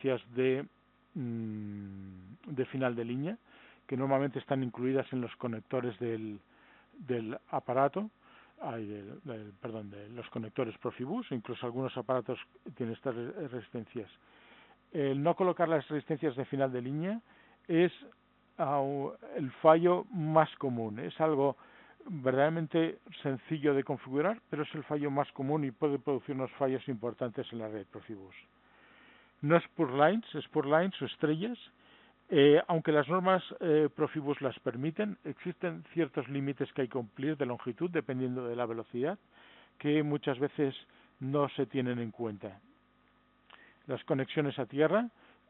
resistencias de final de línea, que normalmente están incluidas en los conectores del aparato, de los conectores Profibus. Incluso algunos aparatos tienen estas resistencias. El no colocar las resistencias de final de línea es el fallo más común. Es algo verdaderamente sencillo de configurar, pero es el fallo más común y puede producir unos fallos importantes en la red Profibus. No es Pure Lines o estrellas. Aunque las normas Profibus las permiten, existen ciertos límites que hay que cumplir de longitud dependiendo de la velocidad, que muchas veces no se tienen en cuenta. Las conexiones a tierra.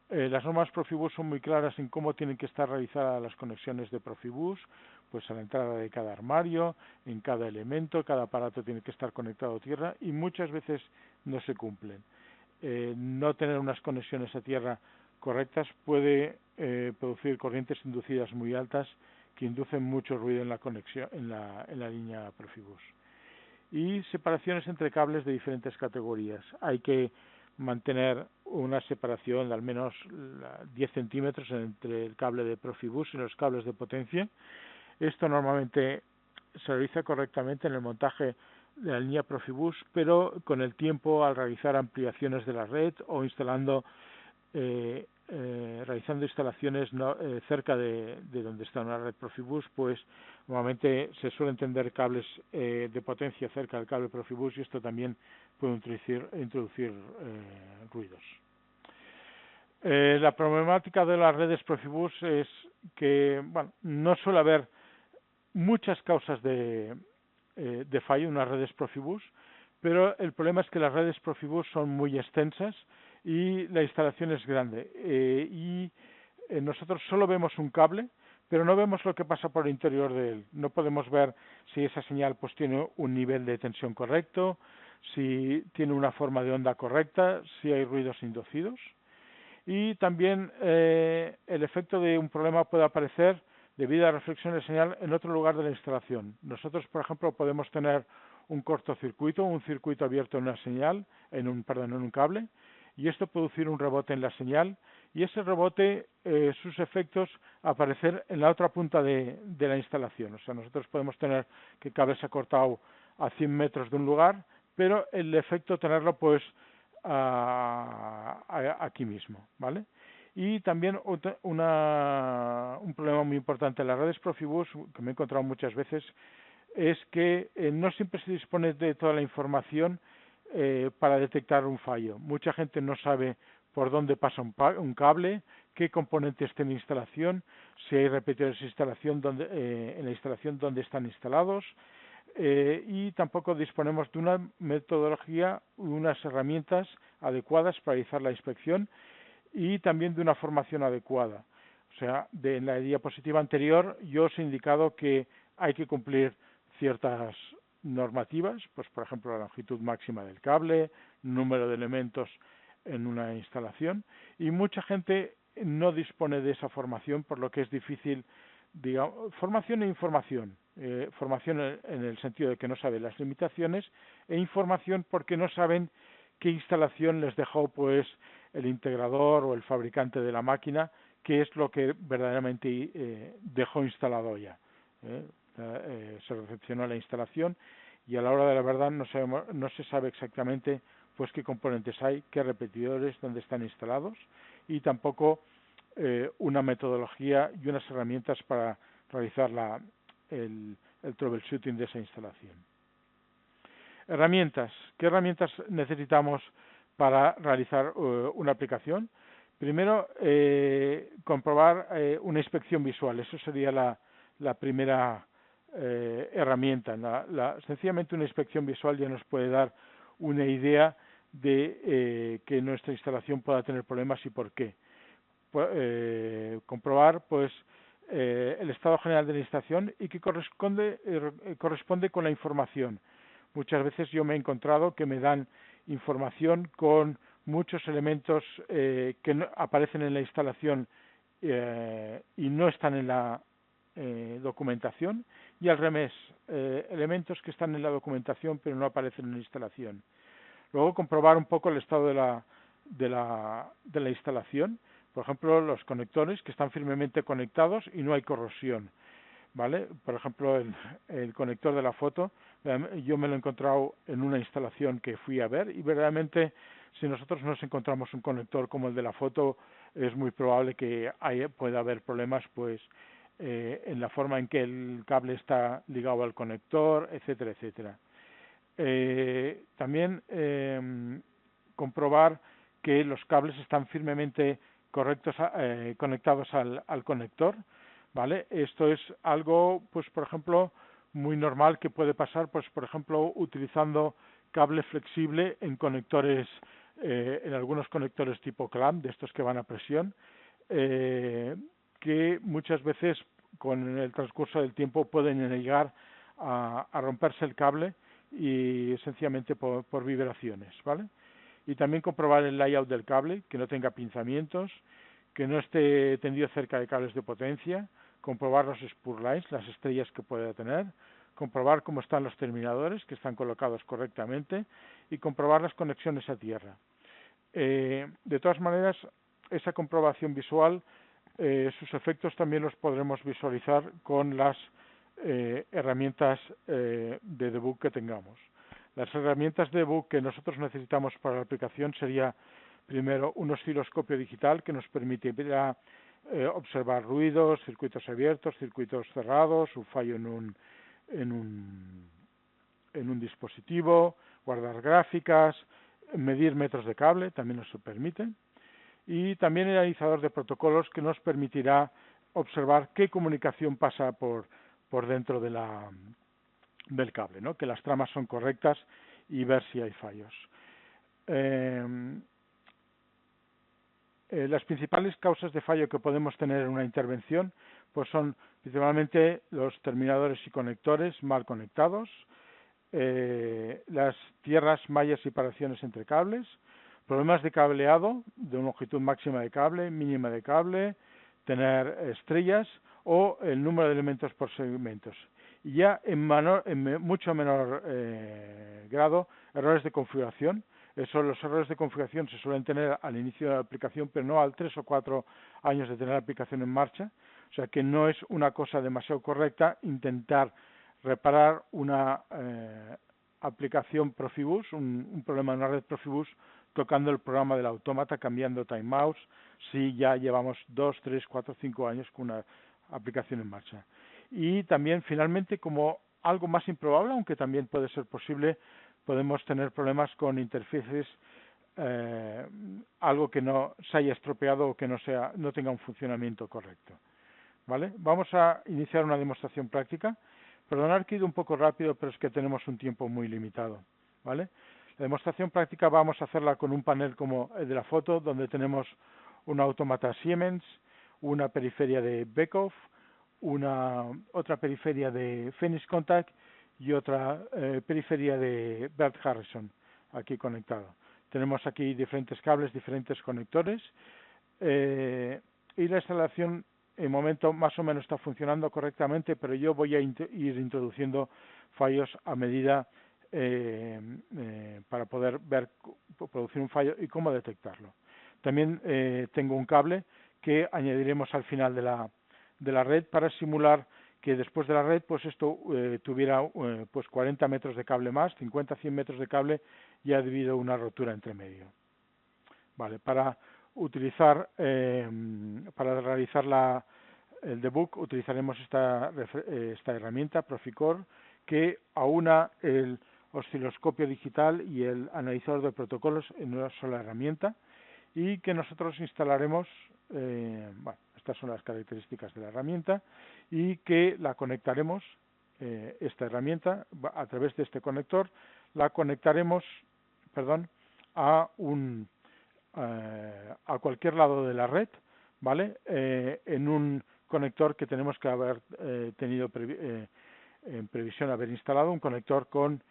Las normas Profibus son muy claras en cómo tienen que estar realizadas las conexiones de Profibus, pues a la entrada de cada armario, en cada elemento, cada aparato tiene que estar conectado a tierra y muchas veces no se cumplen. No tener unas conexiones a tierra correctas puede producir corrientes inducidas muy altas que inducen mucho ruido en la conexión en la línea Profibus. Y separaciones entre cables de diferentes categorías. Hay que mantener una separación de al menos 10 centímetros entre el cable de Profibus y los cables de potencia. Esto normalmente se realiza correctamente en el montaje de la línea Profibus, pero con el tiempo, al realizar ampliaciones de la red o realizando instalaciones cerca de donde está una red Profibus, pues normalmente se suelen tender cables de potencia cerca del cable Profibus y esto también puede introducir ruidos. La problemática de las redes Profibus es que no suele haber muchas causas de fallo en las redes Profibus, pero el problema es que las redes Profibus son muy extensas y la instalación es grande nosotros solo vemos un cable, pero no vemos lo que pasa por el interior de él. No podemos ver si esa señal pues tiene un nivel de tensión correcto, si tiene una forma de onda correcta, si hay ruidos inducidos. Y también el efecto de un problema puede aparecer debido a la reflexión de señal en otro lugar de la instalación. Nosotros, por ejemplo, podemos tener un cortocircuito, un circuito abierto en una señal, en un cable, y esto producir un rebote en la señal, y ese rebote, sus efectos aparecer en la otra punta de la instalación. O sea, nosotros podemos tener que el cable se ha cortado a 100 metros de un lugar, pero el efecto tenerlo pues aquí mismo, ¿vale? Y también un problema muy importante en las redes Profibus, que me he encontrado muchas veces, es que no siempre se dispone de toda la información para detectar un fallo. Mucha gente no sabe por dónde pasa un cable, qué componentes tiene instalación, si hay repetidores de instalación en la instalación donde están instalados, y tampoco disponemos de una metodología, unas herramientas adecuadas para realizar la inspección y también de una formación adecuada. O sea, en la diapositiva anterior yo os he indicado que hay que cumplir ciertas normativas, pues por ejemplo la longitud máxima del cable, número de elementos en una instalación, y mucha gente no dispone de esa formación, por lo que es difícil, digamos, formación e información. Formación en el sentido de que no saben las limitaciones e información porque no saben qué instalación les dejó pues el integrador o el fabricante de la máquina, qué es lo que verdaderamente dejó instalado ya. Se recepcionó la instalación y a la hora de la verdad no se sabe exactamente pues qué componentes hay, qué repetidores, dónde están instalados y tampoco una metodología y unas herramientas para realizar el troubleshooting de esa instalación. Herramientas. ¿Qué herramientas necesitamos para realizar una aplicación? Primero, comprobar una inspección visual. Eso sería la primera herramienta. Sencillamente una inspección visual ya nos puede dar una idea de que nuestra instalación pueda tener problemas y por qué. Comprobar pues el estado general de la instalación y que corresponde con la información. Muchas veces yo me he encontrado que me dan información con muchos elementos que no aparecen en la instalación y no están en la documentación, y al revés, elementos que están en la documentación pero no aparecen en la instalación. Luego comprobar un poco el estado de la instalación. Por ejemplo, los conectores que están firmemente conectados y no hay corrosión, ¿vale? Por ejemplo, el conector de la foto, yo me lo he encontrado en una instalación que fui a ver y verdaderamente si nosotros nos encontramos un conector como el de la foto es muy probable que pueda haber problemas pues en la forma en que el cable está ligado al conector, etcétera, etcétera. También comprobar que los cables están firmemente conectados al conector, ¿vale? Esto es algo, pues por ejemplo, muy normal que puede pasar, pues por ejemplo, utilizando cable flexible en conectores, en algunos conectores tipo clamp, de estos que van a presión, que muchas veces con el transcurso del tiempo pueden llegar a romperse el cable y sencillamente por vibraciones, ¿vale? Y también comprobar el layout del cable, que no tenga pinzamientos, que no esté tendido cerca de cables de potencia, comprobar los spurlines, las estrellas que pueda tener, comprobar cómo están los terminadores, que están colocados correctamente, y comprobar las conexiones a tierra. De todas maneras, esa comprobación visual, sus efectos también los podremos visualizar con las herramientas de debug que tengamos. Las herramientas de debug que nosotros necesitamos para la aplicación sería primero un osciloscopio digital que nos permitirá observar ruidos, circuitos abiertos, circuitos cerrados, un fallo en un dispositivo, guardar gráficas, medir metros de cable, también nos permite, y también el analizador de protocolos que nos permitirá observar qué comunicación pasa por dentro del cable, ¿no? Que las tramas son correctas y ver si hay fallos. Las principales causas de fallo que podemos tener en una intervención pues son principalmente los terminadores y conectores mal conectados, las tierras, mallas y separaciones entre cables, problemas de cableado, de una longitud máxima de cable, mínima de cable, tener estrellas o el número de elementos por segmentos. Y ya en mucho menor grado, errores de configuración. Los errores de configuración se suelen tener al inicio de la aplicación, pero no al 3 o 4 años de tener la aplicación en marcha. O sea que no es una cosa demasiado correcta intentar reparar una aplicación Profibus, un problema en una red Profibus, tocando el programa del autómata, cambiando timeouts, si ya llevamos 2, 3, 4, 5 años con una aplicación en marcha. Y también, finalmente, como algo más improbable, aunque también puede ser posible, podemos tener problemas con interfaces, algo que no se haya estropeado o que no tenga un funcionamiento correcto. ¿Vale? Vamos a iniciar una demostración práctica. Perdonad que he ido un poco rápido, pero es que tenemos un tiempo muy limitado, ¿vale? La demostración práctica vamos a hacerla con un panel como el de la foto, donde tenemos un autómata Siemens, una periferia de Beckhoff, otra periferia de Phoenix Contact y otra periferia de Bert Harrison, aquí conectado. Tenemos aquí diferentes cables, diferentes conectores, y la instalación en momento más o menos está funcionando correctamente, pero yo voy a ir introduciendo fallos a medida para poder producir un fallo y cómo detectarlo. También tengo un cable que añadiremos al final de la red para simular que después de la red pues esto tuviera pues 40 metros de cable más, 50-100 metros de cable y ha habido una rotura entre medio. Vale, para realizar el debug utilizaremos esta herramienta Proficore que aúna el osciloscopio digital y el analizador de protocolos en una sola herramienta y que nosotros instalaremos, estas son las características de la herramienta y que la conectaremos, esta herramienta a través de este conector, la conectaremos, a cualquier lado de la red, ¿vale? En un conector que tenemos que haber tenido en previsión haber instalado, un conector con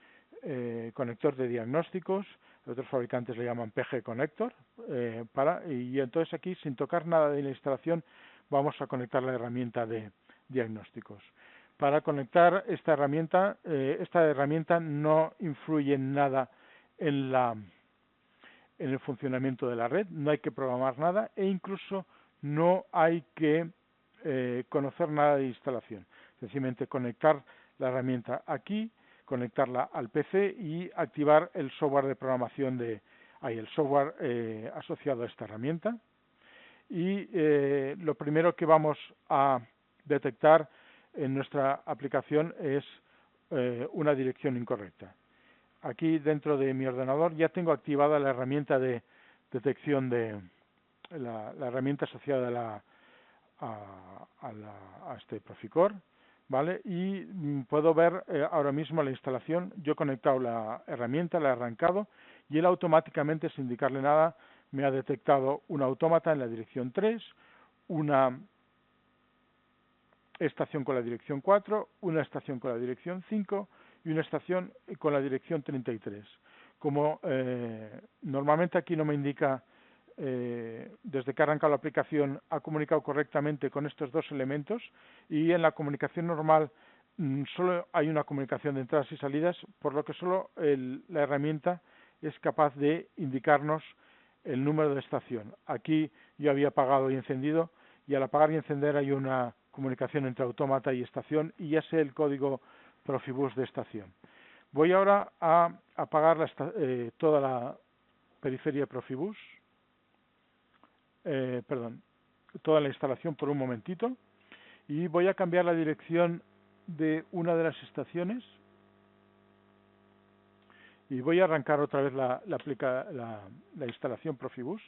conector de diagnósticos, otros fabricantes le llaman PG Connector, y entonces aquí sin tocar nada de la instalación vamos a conectar la herramienta de diagnósticos. Para conectar esta herramienta no influye en nada en en el funcionamiento de la red, no hay que programar nada e incluso no hay que conocer nada de instalación. Sencillamente conectar la herramienta aquí, conectarla al PC y activar el software de programación el software asociado a esta herramienta. Y lo primero que vamos a detectar en nuestra aplicación es una dirección incorrecta. Aquí dentro de mi ordenador ya tengo activada la herramienta de detección de la herramienta asociada a este Proficore, ¿vale? Y puedo ver ahora mismo la instalación. Yo he conectado la herramienta, la he arrancado y él automáticamente, sin indicarle nada, me ha detectado un autómata en la dirección 3, una estación con la dirección 4, una estación con la dirección 5 y una estación con la dirección 33. Como normalmente aquí no me indica, desde que ha arrancado la aplicación, ha comunicado correctamente con estos dos elementos, y en la comunicación normal solo hay una comunicación de entradas y salidas, por lo que solo la herramienta es capaz de indicarnos el número de estación. Aquí yo había apagado y encendido, y al apagar y encender hay una comunicación entre autómata y estación, y ya sé el código Profibus de estación. Voy ahora a apagar toda la periferia Profibus, toda la instalación por un momentito, y voy a cambiar la dirección de una de las estaciones y voy a arrancar otra vez la instalación Profibus.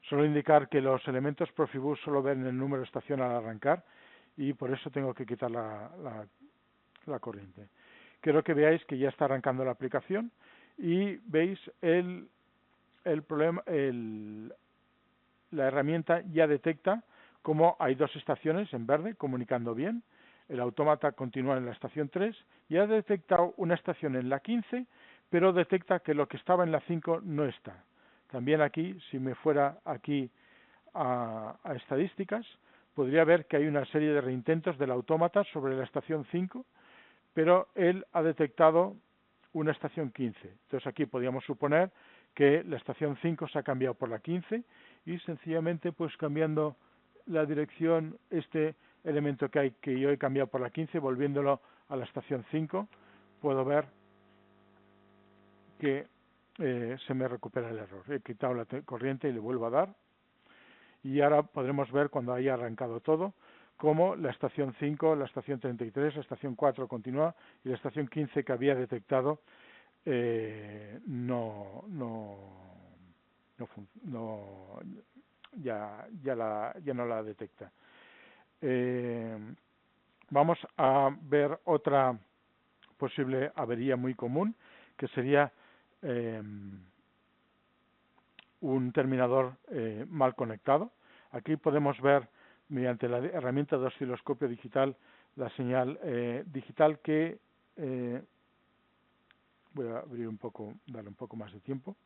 Solo indicar que los elementos Profibus solo ven el número de estación al arrancar, y por eso tengo que quitar la corriente. Quiero que veáis que ya está arrancando la aplicación y veis el problema. La herramienta ya detecta como hay dos estaciones en verde comunicando bien. El autómata continúa en la estación 3 y ha detectado una estación en la 15, pero detecta que lo que estaba en la 5 no está. También aquí, si me fuera aquí a estadísticas, podría ver que hay una serie de reintentos del autómata sobre la estación 5, pero él ha detectado una estación 15. Entonces aquí podríamos suponer que la estación 5 se ha cambiado por la 15 y sencillamente pues cambiando la dirección, este elemento que yo he cambiado por la 15, volviéndolo a la estación 5, puedo ver que se me recupera el error. He quitado la corriente y le vuelvo a dar, y ahora podremos ver, cuando haya arrancado todo, cómo la estación 5, la estación 33, la estación 4 continúa, y la estación 15 que había detectado ya no la detecta. Vamos a ver otra posible avería muy común, que sería un terminador mal conectado. Aquí podemos ver, mediante la herramienta de osciloscopio digital, la señal digital que voy a abrir un poco, darle un poco más de tiempo.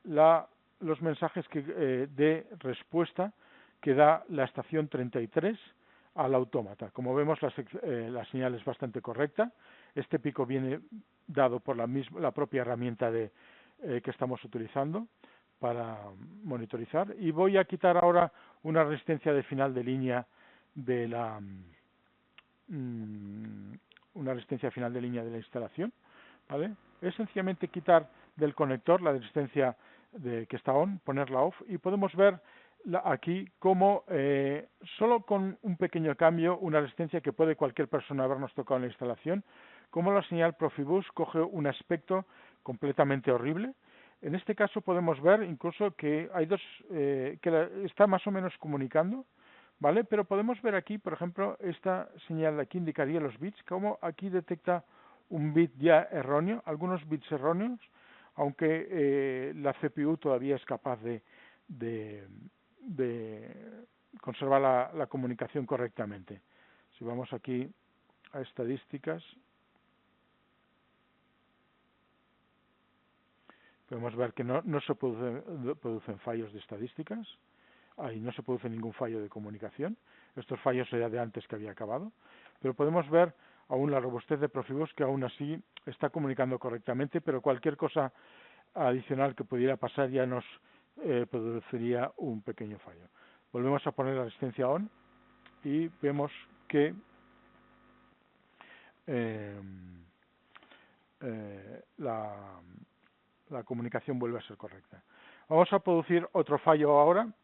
Los mensajes de respuesta que da la estación 33 al autómata. Como vemos, la señal es bastante correcta. Este pico viene dado por la propia herramienta que estamos utilizando para monitorizar. Y voy a quitar ahora una resistencia de final de línea de una resistencia final de línea de la instalación, ¿vale? Es sencillamente quitar del conector la resistencia que está on, ponerla off, y podemos ver aquí cómo solo con un pequeño cambio, una resistencia que puede cualquier persona habernos tocado en la instalación, cómo la señal Profibus coge un aspecto completamente horrible. En este caso podemos ver incluso que hay está más o menos comunicando, ¿vale? Pero podemos ver aquí, por ejemplo, esta señal aquí indicaría los bits, como aquí detecta un bit ya erróneo, algunos bits erróneos, aunque la CPU todavía es capaz de conservar la comunicación correctamente. Si vamos aquí a estadísticas, podemos ver que no se producen fallos de estadísticas, no se produce ningún fallo de comunicación. Estos fallos serían de antes que había acabado, pero podemos ver aún la robustez de Profibus, que aún así está comunicando correctamente, pero cualquier cosa adicional que pudiera pasar ya nos produciría un pequeño fallo. Volvemos a poner la resistencia on y vemos que la comunicación vuelve a ser correcta. Vamos a producir otro fallo ahora. Un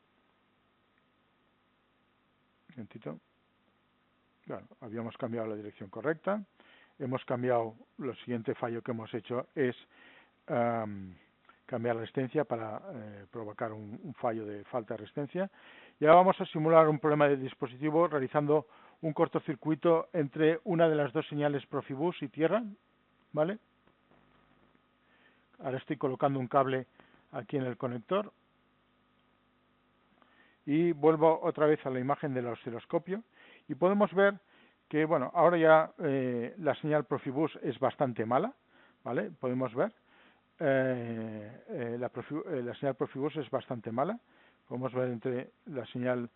momentito. Claro, habíamos cambiado la dirección correcta. Hemos cambiado, lo siguiente fallo que hemos hecho es cambiar la resistencia para provocar un fallo de falta de resistencia. Y ahora vamos a simular un problema del dispositivo realizando un cortocircuito entre una de las dos señales Profibus y tierra, ¿vale? Ahora estoy colocando un cable aquí en el conector y vuelvo otra vez a la imagen del osciloscopio y podemos ver que, bueno, ahora ya la señal Profibus es bastante mala, ¿vale? Podemos ver la señal Profibus es bastante mala. Podemos ver entre la señal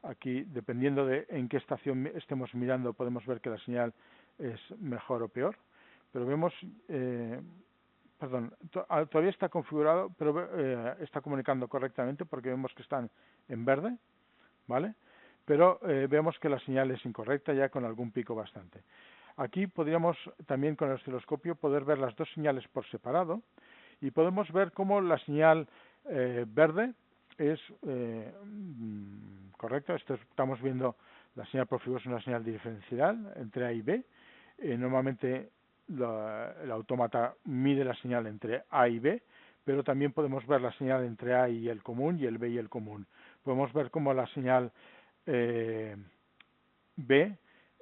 aquí, dependiendo de en qué estación estemos mirando, podemos ver que la señal es mejor o peor. Pero vemos, todavía está configurado, pero está comunicando correctamente porque vemos que están en verde, ¿vale? Pero vemos que la señal es incorrecta ya con algún pico bastante. Aquí podríamos también con el osciloscopio poder ver las dos señales por separado y podemos ver cómo la señal verde es correcta. Estamos viendo la señal Profibus, una señal diferencial entre A y B. Normalmente el autómata mide la señal entre A y B, pero también podemos ver la señal entre A y el común y el B y el común. Podemos ver cómo la señal B,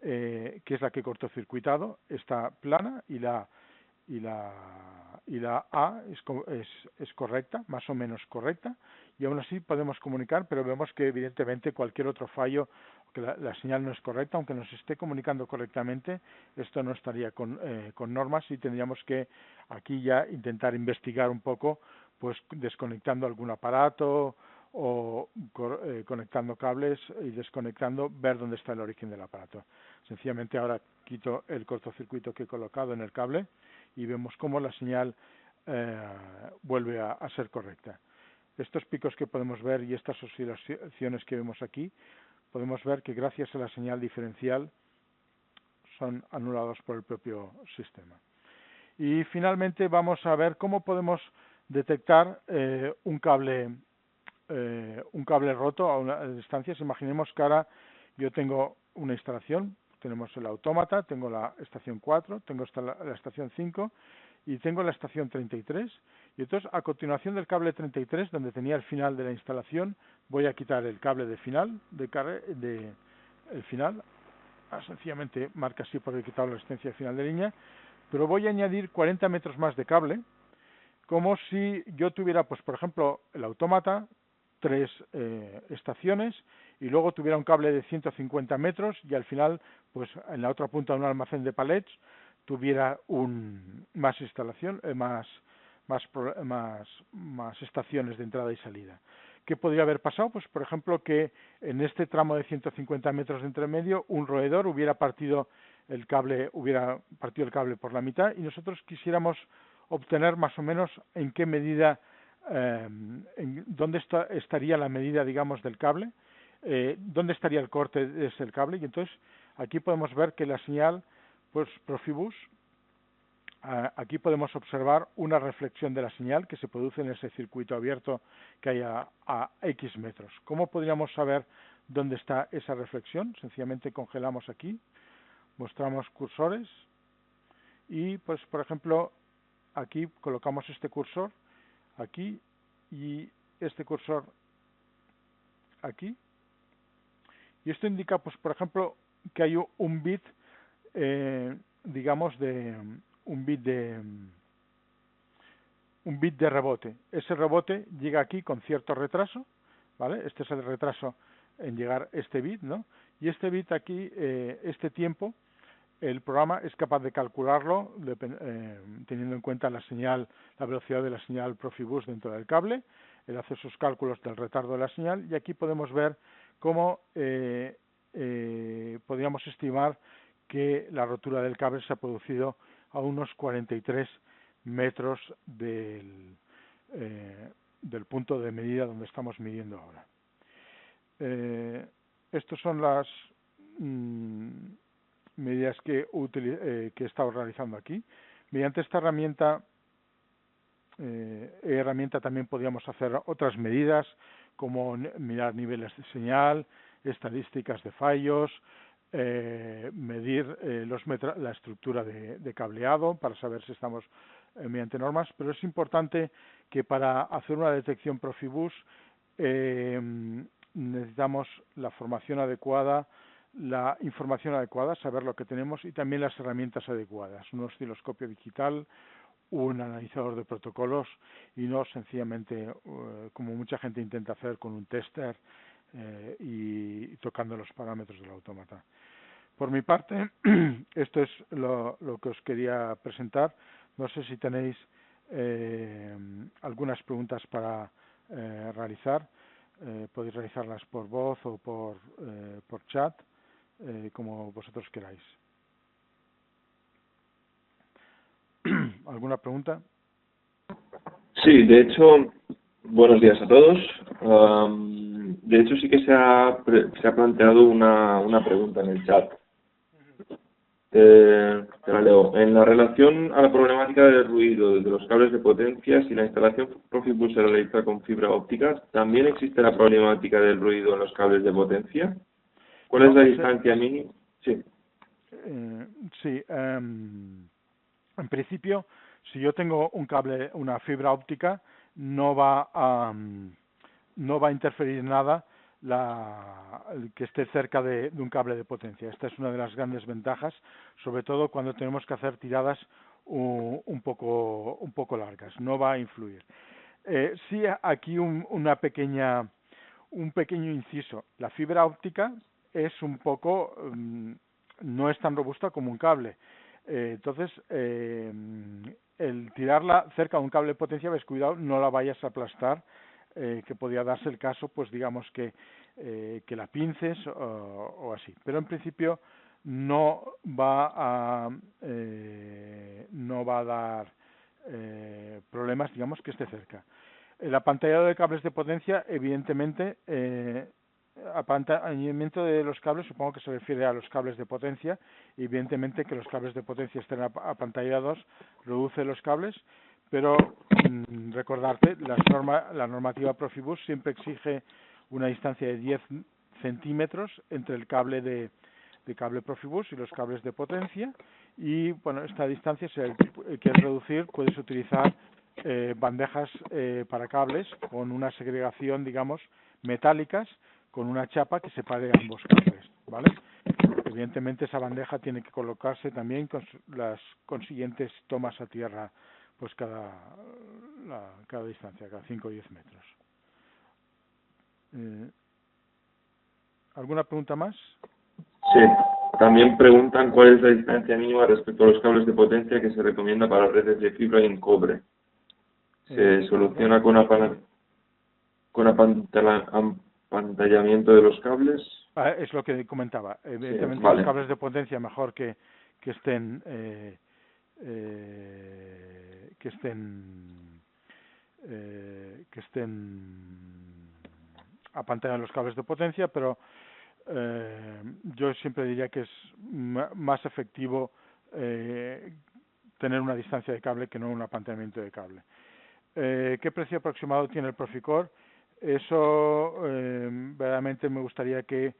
que es la que he cortocircuitado, está plana y la A es correcta, más o menos correcta, y aún así podemos comunicar, pero vemos que evidentemente cualquier otro fallo, que la señal no es correcta, aunque nos esté comunicando correctamente, esto no estaría con normas y tendríamos que aquí ya intentar investigar un poco, pues desconectando algún aparato o conectando cables y desconectando, ver dónde está el origen del aparato. Sencillamente ahora quito el cortocircuito que he colocado en el cable y vemos cómo la señal vuelve a ser correcta. Estos picos que podemos ver y estas oscilaciones que vemos aquí, podemos ver que gracias a la señal diferencial son anulados por el propio sistema. Y finalmente vamos a ver cómo podemos detectar un cable roto a una distancia. Imaginemos que ahora yo tengo una instalación, tenemos el autómata, tengo la estación 4, tengo la estación 5 y tengo la estación 33. Y entonces, a continuación del cable 33, donde tenía el final de la instalación, voy a quitar el cable de final, el final, sencillamente marca así porque he quitado la resistencia de final de línea, pero voy a añadir 40 metros más de cable, como si yo tuviera, pues por ejemplo, el autómata, 3 estaciones y luego tuviera un cable de 150 metros y al final, pues en la otra punta de un almacén de palets tuviera más instalación, más estaciones de entrada y salida. ¿Qué podría haber pasado? Pues por ejemplo que en este tramo de 150 metros de entremedio un roedor hubiera partido el cable por la mitad y nosotros quisiéramos obtener más o menos en qué medida, dónde estaría la medida, digamos, del cable, dónde estaría el corte de ese cable, y entonces aquí podemos ver que la señal, pues Profibus, aquí podemos observar una reflexión de la señal que se produce en ese circuito abierto que hay a X metros. ¿Cómo podríamos saber dónde está esa reflexión? Sencillamente congelamos aquí, mostramos cursores y, pues, por ejemplo, aquí colocamos este cursor aquí y este cursor aquí. Y esto indica, pues, por ejemplo, que hay un bit, digamos, un bit de rebote. Ese rebote llega aquí con cierto retraso, ¿vale? Este es el retraso en llegar este bit, ¿no? Y este bit aquí, este tiempo, el programa es capaz de calcularlo teniendo en cuenta la velocidad de la señal Profibus dentro del cable. Él hace sus cálculos del retardo de la señal y aquí podemos ver cómo podríamos estimar que la rotura del cable se ha producido a unos 43 metros del del punto de medida donde estamos midiendo ahora. Estas son las medidas que he estado realizando aquí. Mediante esta herramienta también podríamos hacer otras medidas como mirar niveles de señal, estadísticas de fallos, medir la estructura de cableado para saber si estamos mediante normas, pero es importante que para hacer una detección Profibus necesitamos la formación adecuada, la información adecuada, saber lo que tenemos y también las herramientas adecuadas, un osciloscopio digital, un analizador de protocolos y no sencillamente como mucha gente intenta hacer con un tester y tocando los parámetros del autómata. Por mi parte, esto es lo que os quería presentar. No sé si tenéis algunas preguntas para realizar. Podéis realizarlas por voz o por chat, como vosotros queráis. ¿Alguna pregunta? Sí, de hecho, buenos días a todos. De hecho, sí que se ha planteado una pregunta en el chat. Te la leo. En la relación a la problemática del ruido de los cables de potencia, si la instalación Profibus se realiza con fibra óptica, ¿también existe la problemática del ruido en los cables de potencia? ¿Cuál es la distancia mínima? Sí. Sí. En principio, si yo tengo un cable, una fibra óptica, no va a interferir nada que esté cerca de un cable de potencia. Esta es una de las grandes ventajas, sobre todo cuando tenemos que hacer tiradas un poco largas. No va a influir. Sí, aquí un pequeño inciso. La fibra óptica es no es tan robusta como un cable. Entonces, el tirarla cerca de un cable de potencia, ves, cuidado, no la vayas a aplastar, que podría darse el caso, pues digamos que la pinces o así. Pero en principio no va a dar problemas, digamos, que esté cerca. El apantallado de cables de potencia, evidentemente, apantallamiento de los cables, supongo que se refiere a los cables de potencia. Evidentemente que los cables de potencia estén apantallados reduce los cables, pero recordarte, la normativa Profibus siempre exige una distancia de 10 centímetros entre el cable de cable Profibus y los cables de potencia, y bueno, esta distancia, si quieres reducir, puedes utilizar bandejas para cables con una segregación, digamos, metálicas, con una chapa que separe ambos cables, ¿vale? Evidentemente esa bandeja tiene que colocarse también con las consiguientes tomas a tierra, pues cada distancia, cada 5 o 10 metros. ¿Alguna pregunta más? Sí. También preguntan cuál es la distancia mínima respecto a los cables de potencia que se recomienda para redes de fibra y en cobre. ¿Se soluciona con apantallamiento de los cables? Es lo que comentaba. Evidentemente, sí, vale. Los cables de potencia mejor que estén apantallados los cables de potencia, pero yo siempre diría que es más efectivo tener una distancia de cable que no un apantallamiento de cable. ¿Qué precio aproximado tiene el Proficore? Eso verdaderamente me gustaría que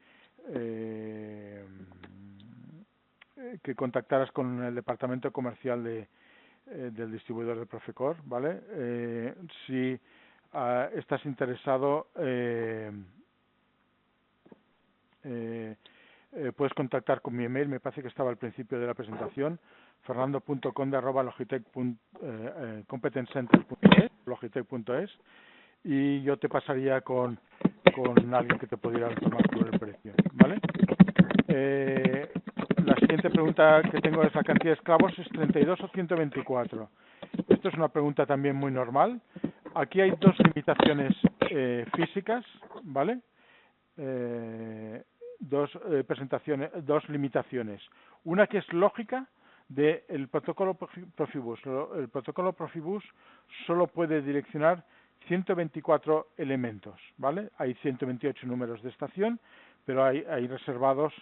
contactaras con el departamento comercial del distribuidor de Proficore, ¿vale? Si estás interesado, puedes contactar con mi email, me parece que estaba al principio de la presentación, fernando.conde@competencecenter.es, logitech.es, y yo te pasaría con alguien que te pudiera informar sobre el precio, ¿vale? La siguiente pregunta que tengo es: ¿la cantidad de esclavos es 32 o 124? Esto es una pregunta también muy normal. Aquí hay dos limitaciones físicas, ¿vale? Dos limitaciones. Una que es lógica, del protocolo Profibus. El protocolo Profibus solo puede direccionar 124 elementos, ¿vale? Hay 128 números de estación, pero hay reservados,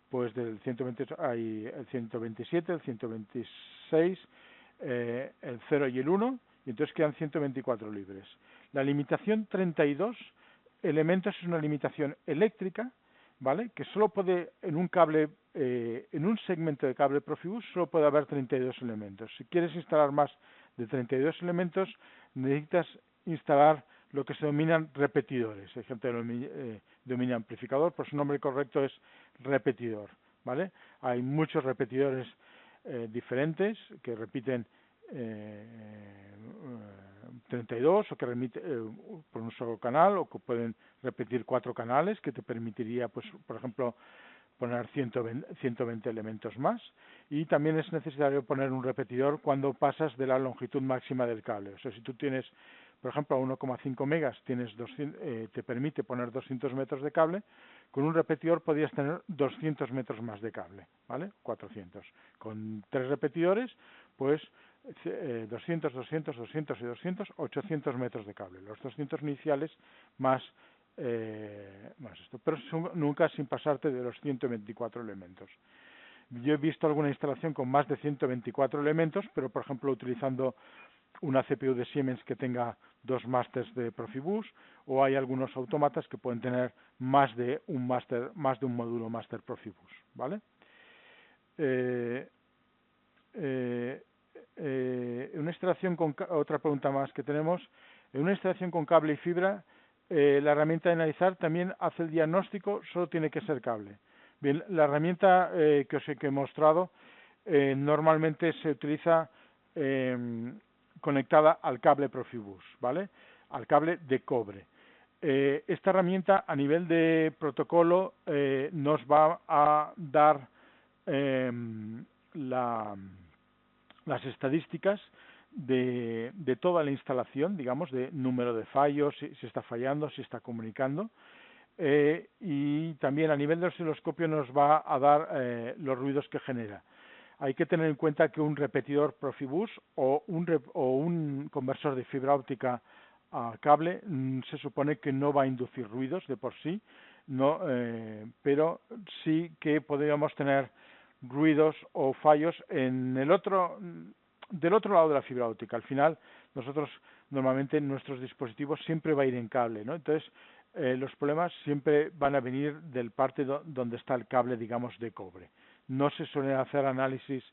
pues del 128 hay el 127, el 126, el 0 y el 1, y entonces quedan 124 libres. La limitación 32 elementos es una limitación eléctrica, ¿vale? Que solo puede, en un cable, en un segmento de cable Profibus, solo puede haber 32 elementos. Si quieres instalar más de 32 elementos, necesitas instalar lo que se denominan repetidores. Hay gente que denomina amplificador, pero su nombre correcto es repetidor, ¿vale? Hay muchos repetidores diferentes que repiten 32 o que remite por un solo canal, o que pueden repetir 4 canales, que te permitiría, pues, por ejemplo, poner 120 elementos más. Y también es necesario poner un repetidor cuando pasas de la longitud máxima del cable. O sea, si tú tienes, por ejemplo, a 1,5 megas tienes 200, te permite poner 200 metros de cable, con un repetidor podrías tener 200 metros más de cable, ¿vale? 400. Con 3 repetidores, pues 200, 200, 200 y 200, 800 metros de cable. Los 200 iniciales más esto, pero nunca sin pasarte de los 124 elementos. Yo he visto alguna instalación con más de 124 elementos, pero por ejemplo utilizando una CPU de Siemens que tenga 2 másters de Profibus, o hay algunos autómatas que pueden tener más de un módulo máster Profibus, ¿vale? Una instalación con otra pregunta más que tenemos. En una instalación con cable y fibra, la herramienta de analizar también hace el diagnóstico, solo tiene que ser cable. Bien, la herramienta que os he mostrado normalmente se utiliza conectada al cable Profibus, ¿vale? Al cable de cobre. Esta herramienta a nivel de protocolo nos va a dar las estadísticas de toda la instalación, digamos, de número de fallos, si está fallando, si está comunicando, y también a nivel del osciloscopio nos va a dar los ruidos que genera. Hay que tener en cuenta que un repetidor Profibus o un conversor de fibra óptica a cable se supone que no va a inducir ruidos de por sí, no, pero sí que podríamos tener ruidos o fallos en del otro lado de la fibra óptica. Al final, nosotros normalmente nuestros dispositivos siempre va a ir en cable, ¿no? Entonces, los problemas siempre van a venir del parte donde está el cable, digamos, de cobre. No se suelen hacer análisis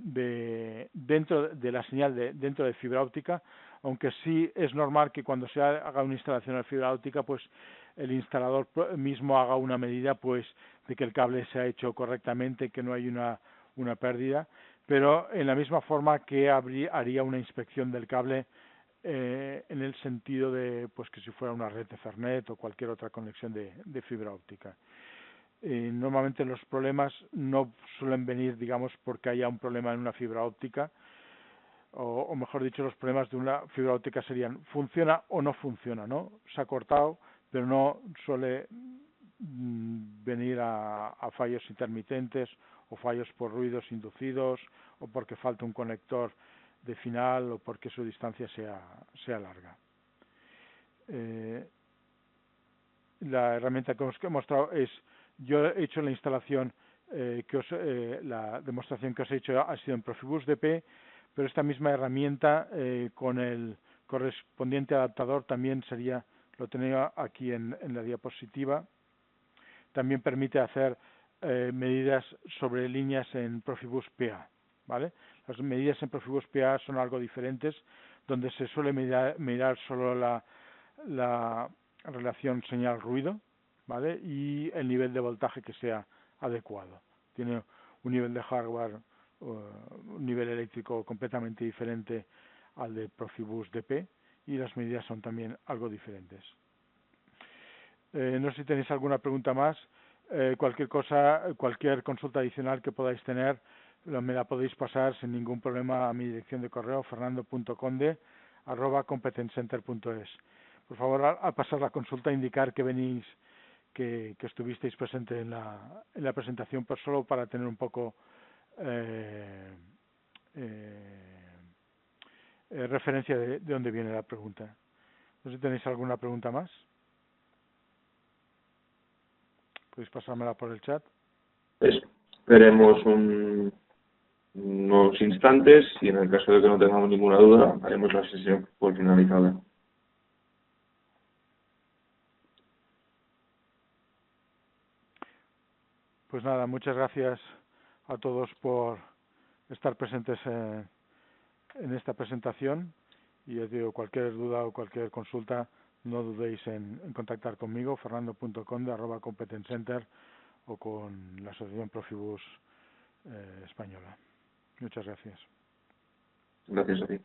dentro de la señal dentro de fibra óptica, aunque sí es normal que cuando se haga una instalación de fibra óptica, pues el instalador mismo haga una medida, pues, de que el cable se ha hecho correctamente, que no hay una pérdida, pero en la misma forma que haría una inspección del cable en el sentido de, pues, que si fuera una red Ethernet o cualquier otra conexión de fibra óptica. Normalmente los problemas no suelen venir, digamos, porque haya un problema en una fibra óptica, o mejor dicho, los problemas de una fibra óptica serían funciona o no funciona, ¿no? Se ha cortado, pero no suele venir a fallos intermitentes o fallos por ruidos inducidos o porque falta un conector de final o porque su distancia sea larga. La herramienta que os he mostrado es, yo he hecho la instalación la demostración que os he hecho ha sido en Profibus DP, pero esta misma herramienta con el correspondiente adaptador también sería, lo tenía aquí en la diapositiva, también permite hacer medidas sobre líneas en Profibus PA, ¿vale? Las medidas en Profibus PA son algo diferentes, donde se suele mirar solo la relación señal-ruido, ¿vale? Y el nivel de voltaje que sea adecuado. Tiene un nivel de hardware, un nivel eléctrico completamente diferente al de Profibus DP, y las medidas son también algo diferentes. No sé si tenéis alguna pregunta más. Cualquier cosa, cualquier consulta adicional que podáis tener, me la podéis pasar sin ningún problema a mi dirección de correo, fernando.conde@competencecenter.es. Por favor, al pasar la consulta, indicar que venís, que estuvisteis presente en la presentación, pues solo para tener un poco referencia de dónde viene la pregunta. No sé si tenéis alguna pregunta más. Podéis pasármela por el chat. Esperemos unos instantes y en el caso de que no tengamos ninguna duda, haremos la sesión por finalizada. Pues nada, muchas gracias a todos por estar presentes en esta presentación, y os digo, cualquier duda o cualquier consulta, no dudéis en contactar conmigo, fernando.conde@competencenter, o con la Asociación Profibus Española. Muchas gracias. Gracias a ti.